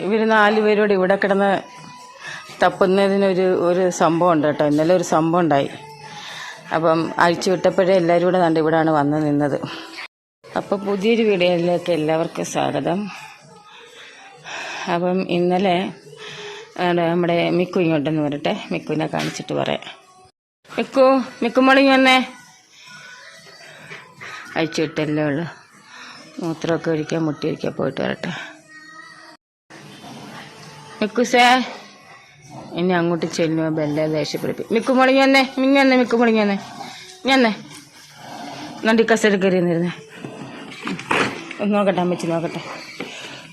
ഇവർ 4 പേരോട് ഇവിടെ കിടന്ന് തപ്പുന്നതിനൊരു സംഭവം ഉണ്ട് കേട്ടോ. ഇന്നലെ ഒരു സംഭവം ഉണ്ടായി. അപ്പം അഴിച്ചു വിട്ടപ്പോഴേ എല്ലാവരും കൂടെ കണ്ട് ഇവിടെയാണ് വന്ന് നിന്നത്. അപ്പോൾ പുതിയൊരു വീഡിയോയിലേക്ക് എല്ലാവർക്കും സ്വാഗതം. അപ്പം ഇന്നലെ നമ്മുടെ മിക്കു ഇങ്ങോട്ടെന്ന് വരട്ടെ, മിക്കുവിനെ കാണിച്ചിട്ട് പറയാം. മിക്കുമോളിങ് വന്നേ. അഴിച്ചു വിട്ടല്ലേ ഉള്ളു. മൂത്രമൊക്കെ ഒഴിക്കാൻ മുട്ടി ഒഴിക്കാൻ പോയിട്ട് വരട്ടെ. മിക്കുസേ ഇനി അങ്ങോട്ട് ചെല്ലുമ്പോൾ ബെല്ലെ ദേഷ്യപ്പെടുത്തി. മിക്കുമോളിങ് വന്നേ, മിങ്ങന്നേ, മിക്കുമോളിങ് വന്നേ, ഞാന്നേ നണ്ടി കസേര കയറി നിന്നിരുന്നേ. നോക്കട്ടെ അമ്മച്ചി നോക്കട്ടെ.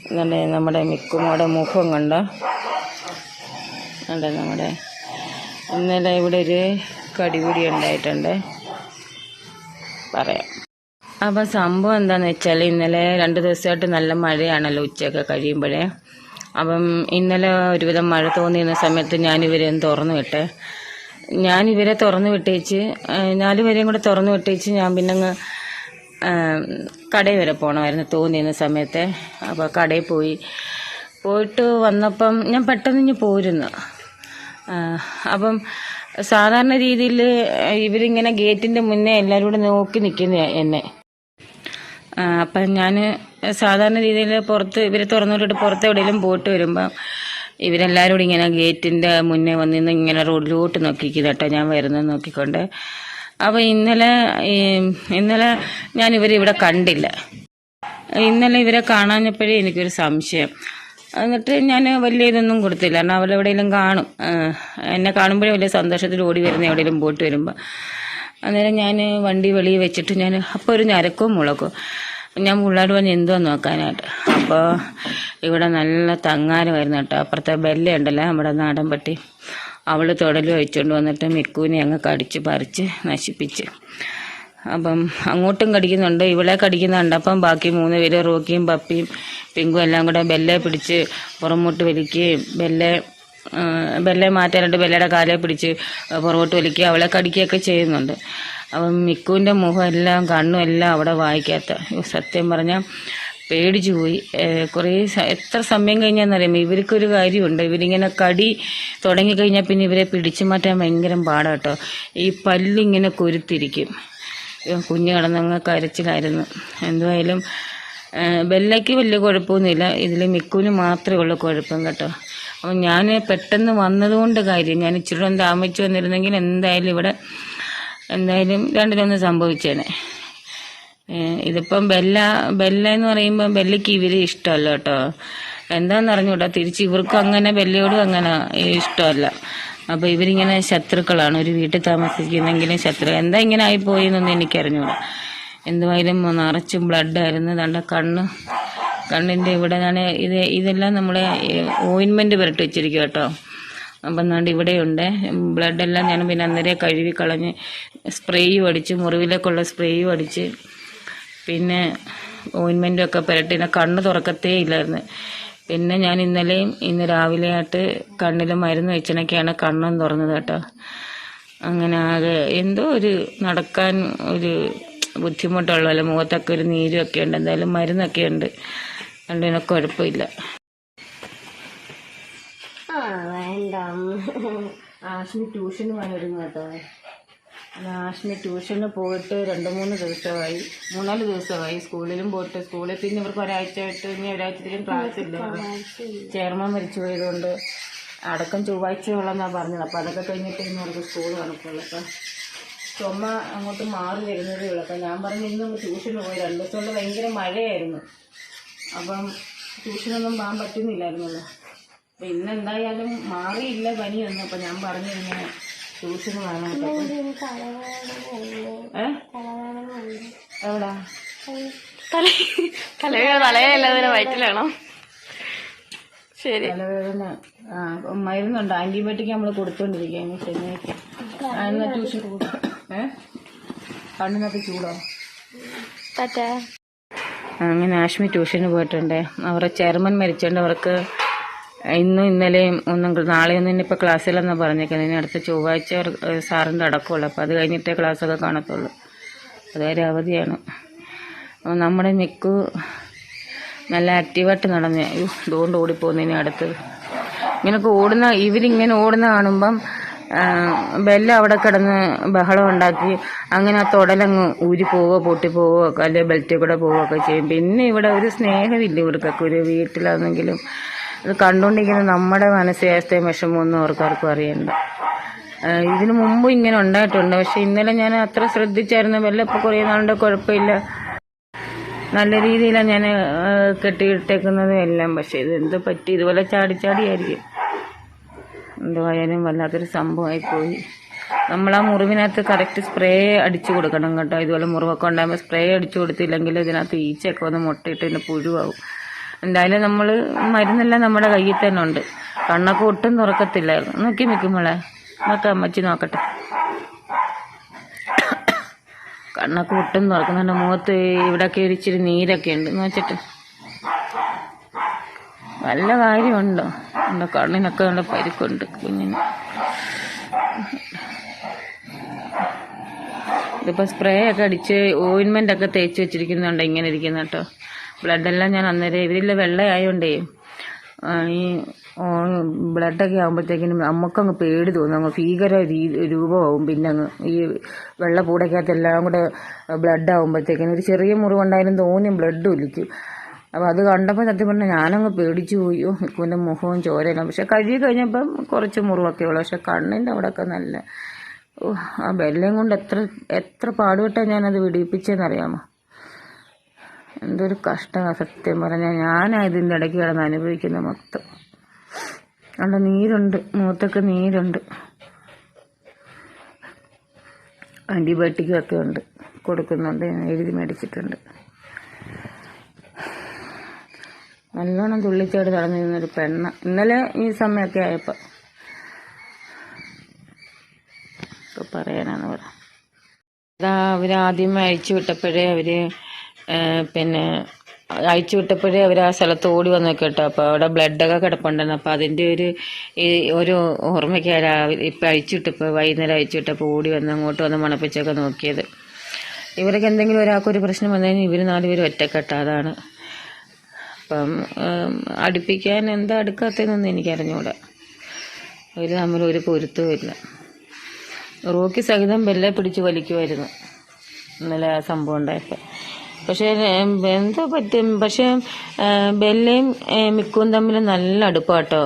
എന്നിട്ട് നമ്മുടെ മിക്കുമോടെ മുഖം കണ്ടോ. ഉണ്ട് നമ്മുടെ ഇന്നലെ ഇവിടെ ഒരു കടിപിടി ഉണ്ടായിട്ടുണ്ട് പറയാം. അപ്പം സംഭവം എന്താണെന്ന് വെച്ചാൽ ഇന്നലെ 2 ദിവസമായിട്ട് നല്ല മഴയാണല്ലോ ഉച്ചയൊക്കെ കഴിയുമ്പോഴേ. അപ്പം ഇന്നലെ ഒരുവിധം മഴ തോന്നിയിരുന്ന സമയത്ത് ഞാനിവരെ തുറന്നു വിട്ടേ. ഞാനിവരെ തുറന്നു വിട്ടേച്ച് 4 പേരെയും കൂടെ തുറന്നു വിട്ടേച്ച് ഞാൻ പിന്നെ അങ്ങ് കടയിൽ വരെ പോകണമായിരുന്നു തോന്നിയിരുന്ന സമയത്ത്. അപ്പോൾ കടയിൽ പോയിട്ട് വന്നപ്പം ഞാൻ പെട്ടെന്ന് ഇഞ്ഞ് പോരുന്നു. അപ്പം സാധാരണ രീതിയിൽ ഇവരിങ്ങനെ ഗേറ്റിൻ്റെ മുന്നേ എല്ലാവരും കൂടെ നോക്കി നിൽക്കുന്ന എന്നെ. അപ്പം ഞാൻ സാധാരണ രീതിയിൽ പുറത്ത് ഇവരെ തുറന്നു വിട്ടിട്ട് പുറത്ത് എവിടെയെങ്കിലും പോയിട്ട് വരുമ്പം ഇവരെല്ലാവരും കൂടി ഇങ്ങനെ ഗേറ്റിൻ്റെ മുന്നേ വന്നിന്ന് ഇങ്ങനെ റോഡിലോട്ട് നോക്കിക്കുന്നു കേട്ടോ, ഞാൻ വരുന്നത് നോക്കിക്കൊണ്ട്. അപ്പോൾ ഇന്നലെ ഞാൻ ഇവരെ കണ്ടില്ല. ഇന്നലെ ഇവരെ കാണാഞ്ഞപ്പോഴേ എനിക്കൊരു സംശയം. എന്നിട്ട് ഞാൻ വലിയ ഇതൊന്നും കൊടുത്തില്ല. കാരണം അവരെവിടെയെങ്കിലും കാണും, എന്നെ കാണുമ്പോഴേ വലിയ സന്തോഷത്തിൽ ഓടി വരുന്ന എവിടെയെങ്കിലും പോയിട്ട് വരുമ്പോൾ. അന്നേരം ഞാൻ വണ്ടി വെളിയിൽ വെച്ചിട്ട് ഞാൻ അപ്പോൾ ഒരു ഞരക്കവും മുളക്കും. ഞാൻ പിള്ളേർ പറഞ്ഞ് എന്തുവാന്ന് നോക്കാനായിട്ട്. അപ്പോൾ ഇവിടെ നല്ല തങ്ങാരമായിരുന്നു കേട്ടോ. അപ്പുറത്തെ ബെല്ലയുണ്ടല്ലോ നമ്മുടെ നാടൻ പട്ടി, അവൾ തുടൽ വെച്ചുകൊണ്ട് വന്നിട്ട് മിക്കുവിനെ അങ്ങ് കടിച്ച് പറിച്ച് നശിപ്പിച്ച്. അപ്പം അങ്ങോട്ടും കടിക്കുന്നുണ്ട്, ഇവളെ കടിക്കുന്നുണ്ട്. അപ്പം ബാക്കി 3 പേര് റോക്കിയും പപ്പിയും പിങ്കും എല്ലാം കൂടെ ബെല്ലെ പിടിച്ച് പുറമോട്ട് വലിക്കുകയും ബെല്ലെ മാറ്റാനായിട്ട് ബെല്ലയുടെ കാലെ പിടിച്ച് പുറകോട്ട് വലിക്കുക, അവളെ കടിക്കുകയൊക്കെ ചെയ്യുന്നുണ്ട്. അപ്പം മിക്കുവിൻ്റെ മുഖം എല്ലാം കണ്ണും എല്ലാം അവിടെ വായിക്കാത്ത. സത്യം പറഞ്ഞാൽ പേടിച്ചു പോയി. എത്ര സമയം കഴിഞ്ഞാന്നറിയാം. ഇവർക്കൊരു കാര്യമുണ്ട്, ഇവരിങ്ങനെ കടി തുടങ്ങിക്കഴിഞ്ഞാൽ പിന്നെ ഇവരെ പിടിച്ചു മാറ്റാൻ ഭയങ്കര പാടാട്ടോ. ഈ പല്ലിങ്ങനെ കൊരുത്തിരിക്കും. കുഞ്ഞ് കിടന്നങ്ങ് കരച്ചിലായിരുന്നു. എന്തുമായാലും ബെല്ലയ്ക്ക് വലിയ കുഴപ്പമൊന്നുമില്ല, ഇതിൽ മിക്കുവിന് മാത്രമേ ഉള്ളൂ കുഴപ്പം കേട്ടോ. അപ്പം ഞാൻ പെട്ടെന്ന് വന്നതുകൊണ്ട് കാര്യം, ഞാൻ ഇച്ചിരി ഒന്ന് താമസിച്ച് വന്നിരുന്നെങ്കിൽ എന്തായാലും രണ്ടിലൊന്ന് സംഭവിച്ചേനെ. ഇതിപ്പം ബെല്ല എന്ന് പറയുമ്പോൾ ബെല്ലയ്ക്ക് ഇവര് ഇഷ്ടമല്ല കേട്ടോ. എന്താണെന്ന് അറിഞ്ഞൂടാ, തിരിച്ച് ഇവർക്കും അങ്ങനെ ബെല്ലയോടും അങ്ങനെ ഇഷ്ടമല്ല. അപ്പോൾ ഇവരിങ്ങനെ ശത്രുക്കളാണ്. ഒരു വീട്ടിൽ താമസിക്കുന്നെങ്കിലും എന്താ ഇങ്ങനെ ആയിപ്പോയി എന്നൊന്നും എനിക്കറിഞ്ഞൂടാ. എന്തുമായാലും നിറച്ചും ബ്ലഡായിരുന്നു. തൻ്റെ കണ്ണിൻ്റെ ഇവിടെ ഞാൻ ഇതെല്ലാം നമ്മളെ ഓയിൻമെൻറ്റ് പുരട്ടി വെച്ചിരിക്കും കേട്ടോ. അപ്പം എന്നാണ്ട് ഇവിടെയുണ്ട് ബ്ലഡെല്ലാം. ഞാൻ പിന്നെ അന്നേരം കഴുകി കളഞ്ഞ് സ്പ്രേയും അടിച്ച്, മുറിവിലേക്കുള്ള സ്പ്രേയും അടിച്ച്, പിന്നെ ഓയിൻമെൻറ്റും ഒക്കെ പുരട്ടി. കണ്ണ് തുറക്കത്തേ ഇല്ലായിരുന്നു. പിന്നെ ഞാൻ ഇന്ന് രാവിലെയായിട്ട് കണ്ണിൽ മരുന്ന് വെച്ചണൊക്കെയാണ് കണ്ണും തുറന്നത് കേട്ടോ. അങ്ങനെ ആകെ എന്തോ ഒരു നടക്കാൻ ഒരു ബുദ്ധിമുട്ടുള്ളല്ലോ. മുഖത്തൊക്കെ ഒരു നീരും ഒക്കെ ഉണ്ട്. എന്തായാലും മരുന്നൊക്കെ ഉണ്ട്, അതുകൊണ്ട് കുഴപ്പമില്ല. ആഷ്മി ട്യൂഷന് പോയിരുന്നു കേട്ടോ. ആഷ്മി ട്യൂഷന് പോയിട്ട് 2-3 ദിവസമായി, 3-4 ദിവസമായി. സ്കൂളിലും പോയിട്ട്, സ്കൂളിൽ പിന്നെ ഇവർക്ക് ഒരാഴ്ചത്തേക്കും ക്ലാസ് ഇല്ല. ചെയർമാൻ മരിച്ചു പോയതുകൊണ്ട് അടക്കം ചൊവ്വാഴ്ചയുള്ളതെന്നാണ് പറഞ്ഞത്. അപ്പോൾ അതൊക്കെ കഴിഞ്ഞിട്ട് ഇന്ന് അവർക്ക് സ്കൂൾ കണക്കുള്ളൂ. അപ്പം ചുമ അങ്ങോട്ട് മാറി വരുന്നതേ ഉള്ളൂ. അപ്പം ഞാൻ പറഞ്ഞു ഇന്ന് ട്യൂഷന് പോയി. 2 ദിവസം കൊണ്ട് ഭയങ്കര മഴയായിരുന്നു. അപ്പം ട്യൂഷനൊന്നും പോകാൻ പറ്റുന്നില്ലായിരുന്നല്ലോ. അപ്പം ഇന്ന് എന്തായാലും മാറിയില്ല പനിയൊന്നും. അപ്പം ഞാൻ പറഞ്ഞിങ്ങനെ ട്യൂഷന് വേണം. എവിടാ തലവേദന വയറ്റിലാണോ? ശരി, തലവേദന മരുന്നുണ്ട്, ആന്റിബയോട്ടിക് നമ്മൾ കൊടുത്തോണ്ടിരിക്കുകയാണ്. ശനിയാഴ്ച എന്നാ ട്യൂഷൻ കണ്ണിനൊക്കെ ചൂടോ? അങ്ങനെ ആഷ്മി ട്യൂഷന് പോയിട്ടുണ്ട്. അവരുടെ ചെയർമാൻ മരിച്ചോണ്ട് അവർക്ക് ഇന്നും ഇന്നലെയും നാളെയൊന്നും ഇനിയിപ്പോൾ ക്ലാസ്സിലെന്നാണ് പറഞ്ഞേക്കുന്നത്. ഇനി അടുത്ത ചൊവ്വാഴ്ച സാറിൻ്റെ അടക്കമുള്ളൂ. അപ്പോൾ അത് കഴിഞ്ഞിട്ടേ ക്ലാസ്സൊക്കെ കാണത്തുള്ളൂ. അതുവരെ അവധിയാണ്. അപ്പോൾ നമ്മുടെ മിക്കു നല്ല ആക്റ്റീവായിട്ട് നടന്നേ. ഇതുകൊണ്ട് ഓടിപ്പോകുന്നതിന് അടുത്തത് ഇങ്ങനെയൊക്കെ ഇവരിങ്ങനെ ഓടുന്ന കാണുമ്പം ബെല്ല അവിടെ കിടന്ന് ബഹളം ഉണ്ടാക്കി അങ്ങനെ ആ തുടലങ്ങ് ഊരി പോവോ പൊട്ടിപ്പോവോ അല്ലെങ്കിൽ ബെൽറ്റിൽ കൂടെ പോവുകയൊക്കെ ചെയ്യും. പിന്നെ ഇവിടെ ഒരു സ്നേഹമില്ല ഇവർക്കൊക്കെ. ഒരു വീട്ടിലാണെങ്കിലും അത് കണ്ടുകൊണ്ടിരിക്കുന്ന നമ്മുടെ മാനസികാവസ്ഥയും വിഷമമൊന്നും അവർക്കാർക്കും അറിയണ്ട. ഇതിനു മുമ്പ് ഇങ്ങനെ ഉണ്ടായിട്ടുണ്ട്. പക്ഷെ ഇന്നലെ ഞാൻ അത്ര ശ്രദ്ധിച്ചായിരുന്നു. ബെല്ല ഇപ്പോൾ കുറേ നാളുടെ കുഴപ്പമില്ല, നല്ല രീതിയിലാണ് ഞാൻ കെട്ടിയിട്ടേക്കുന്നതും എല്ലാം. പക്ഷെ ഇതെന്ത് പറ്റി, ഇതുപോലെ ചാടിച്ചാടിയായിരിക്കും. എന്തുവായാലും വല്ലാത്തൊരു സംഭവമായിപ്പോയി. നമ്മൾ ആ മുറിവിനകത്ത് കറക്റ്റ് സ്പ്രേ അടിച്ചു കൊടുക്കണം കേട്ടോ. ഇതുപോലെ മുറിവൊക്കെ ഉണ്ടാകുമ്പോൾ സ്പ്രേ അടിച്ചു കൊടുത്തില്ലെങ്കിൽ ഇതിനകത്ത് ഈച്ചയൊക്കെ വന്ന് മുട്ടയിട്ട് ഇതിൻ്റെ പുഴുവാകും. എന്തായാലും നമ്മൾ മരുന്നെല്ലാം നമ്മുടെ കയ്യിൽ തന്നെ ഉണ്ട്. കണ്ണൊക്കെ ഒട്ടും തുറക്കത്തില്ലായിരുന്നു. നോക്കി നിൽക്കുമ്പോളെ നോക്കാം, അമ്മച്ചി നോക്കട്ടെ. കണ്ണൊക്കെ ഒട്ടും തുറക്കുന്നുണ്ട്. മുഖത്ത് ഇവിടെയൊക്കെ ഇച്ചിരി നീരൊക്കെ ഉണ്ട് നോച്ചിട്ട്. നല്ല കാര്യമുണ്ടോ? എൻ്റെ കണ്ണിനൊക്കെ നല്ല പരിക്കുണ്ട് കുഞ്ഞിന്. ഇതിപ്പോൾ സ്പ്രേ ഒക്കെ അടിച്ച് ഓയിൻമെൻ്റ് ഒക്കെ തേച്ച് വെച്ചിരിക്കുന്നുണ്ട്. ഇങ്ങനെ ഇരിക്കുന്ന കേട്ടോ. ബ്ലഡെല്ലാം ഞാൻ അന്നേരം ഇവരില്ല വെള്ളയായോണ്ടേ ഈ ബ്ലഡൊക്കെ ആകുമ്പോഴത്തേക്കിനും നമുക്കങ്ങ് പേടി തോന്നും. അങ്ങ് ഭീകര രൂപമാവും. പിന്നെ അങ്ങ് ഈ വെള്ള പൂടയ്ക്കകത്തെല്ലാം കൂടെ ബ്ലഡ് ആകുമ്പോഴത്തേക്കിനും ഒരു ചെറിയ മുറിവുണ്ടായാലും തോന്നിയും ബ്ലഡ് ഒലിക്കും. അപ്പോൾ അത് കണ്ടപ്പോൾ സത്യം പറഞ്ഞാൽ ഞാനങ്ങ് പേടിച്ചു പോയോ. മിക്കുവിൻ്റെ മുഖവും ചോരയില്ല. പക്ഷെ കഴുകി കഴിഞ്ഞപ്പം കുറച്ച് മുറിവൊക്കെ ഉള്ളു. പക്ഷെ കണ്ണിൻ്റെ അവിടെയൊക്കെ നല്ല ആ ബെല്ലയും കൊണ്ട് എത്ര പാടുപെട്ടാണ് ഞാനത് വിടിയിപ്പിച്ചതെന്നറിയാമോ. എന്തൊരു കഷ്ടമാണ് സത്യം പറഞ്ഞാൽ. ഞാനാണ് ഇതിൻ്റെ ഇടയ്ക്ക് കിടന്ന് അനുഭവിക്കുന്ന മൊത്തം. അവിടെ നീരുണ്ട്, മുഖത്തൊക്കെ നീരുണ്ട്. ആൻറ്റിബയോട്ടിക്കൊക്കെ ഉണ്ട്, കൊടുക്കുന്നുണ്ട്, എഴുതി മേടിച്ചിട്ടുണ്ട്. നല്ലോണം തുള്ളിച്ചാടി നടന്നിരുന്നൊരു പെണ്ണ ഇന്നലെ ഈ സമയമൊക്കെ ആയപ്പോൾ പറയാനാണ് പറയാം. അവരാദ്യമേ അഴിച്ചു വിട്ടപ്പോഴേ അവർ ആ സ്ഥലത്ത് ഓടി വന്ന് കേട്ടോ. അപ്പോൾ അവിടെ ബ്ലഡൊക്കെ കിടപ്പുണ്ടായിരുന്നു. അപ്പോൾ അതിൻ്റെ ഒരു ഓർമ്മയ്ക്കാണ് രാവിലെ ഇപ്പം അഴിച്ചുവിട്ടപ്പോൾ വൈകുന്നേരം അഴിച്ചുവിട്ടപ്പോൾ ഓടി വന്ന് അങ്ങോട്ട് വന്ന് മണപ്പിച്ചൊക്കെ നോക്കിയത്. ഇവർക്ക് എന്തെങ്കിലും ഒരാൾക്കൊരു പ്രശ്നം വന്നു കഴിഞ്ഞാൽ ഇവർ 4 പേരും ഒറ്റക്കെട്ട. അതാണ്. അപ്പം അടുപ്പിക്കാൻ എന്താ അടുക്കാത്തതെന്നൊന്നും എനിക്കറിഞ്ഞൂടാ. അവർ തമ്മിൽ ഒരു പൊരുത്തവും ഇല്ല. റോക്കി സഹിതം ബെല്ലെ പിടിച്ച് വലിക്കുമായിരുന്നു ഇന്നലെ ആ സംഭവം ഉണ്ടായപ്പോൾ. പക്ഷേ എന്തോ പറ്റും. പക്ഷേ ബെല്ലയും മിക്കുവും തമ്മിൽ നല്ല അടുപ്പാട്ടോ.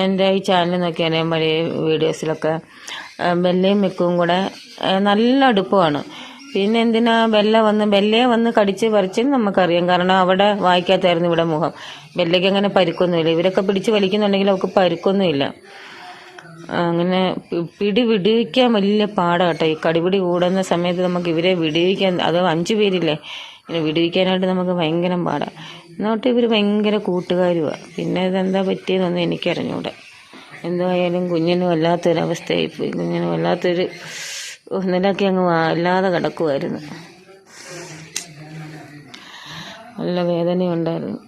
എൻ്റെ ഈ ചാനൽ നോക്കിയാൽ പഴയ വീഡിയോസിലൊക്കെ ബെല്ലയും മിക്കുവും കൂടെ നല്ല അടുപ്പമാണ്. പിന്നെ എന്തിനാ ബെല്ലയെ വന്ന് കടിച്ച് പറിച്ചെന്ന് നമുക്കറിയാം. കാരണം അവിടെ വായിക്കാത്തായിരുന്നു ഇവിടെ മുഖം. ബെല്ലയ്ക്ക് അങ്ങനെ പരിക്കൊന്നുമില്ല. ഇവരൊക്കെ പിടിച്ച് വലിക്കുന്നുണ്ടെങ്കിൽ അവർക്ക് പരിക്കൊന്നുമില്ല. അങ്ങനെ വിടുവിക്കാൻ വലിയ പാടാട്ടോ. ഈ കടിപിടി കൂടുന്ന സമയത്ത് നമുക്ക് ഇവരെ വിടുവിക്കാൻ, അത് 5 പേരില്ലേ, ഇങ്ങനെ വിടുവിക്കാനായിട്ട് നമുക്ക് ഭയങ്കര പാടാണ്. എന്നിട്ട് ഇവർ ഭയങ്കര കൂട്ടുകാരുമാണ്. പിന്നെ ഇതെന്താ പറ്റിയതെന്നൊന്നും എനിക്കറിഞ്ഞൂടെ. എന്തായാലും കുഞ്ഞിന് വല്ലാത്തൊരവസ്ഥയായിപ്പോയി. കുഞ്ഞിന് വല്ലാത്തൊരു നിലയ്ക്ക് അങ്ങ് അല്ലാതെ കിടക്കുമായിരുന്നു. നല്ല വേദനയുണ്ടായിരുന്നു.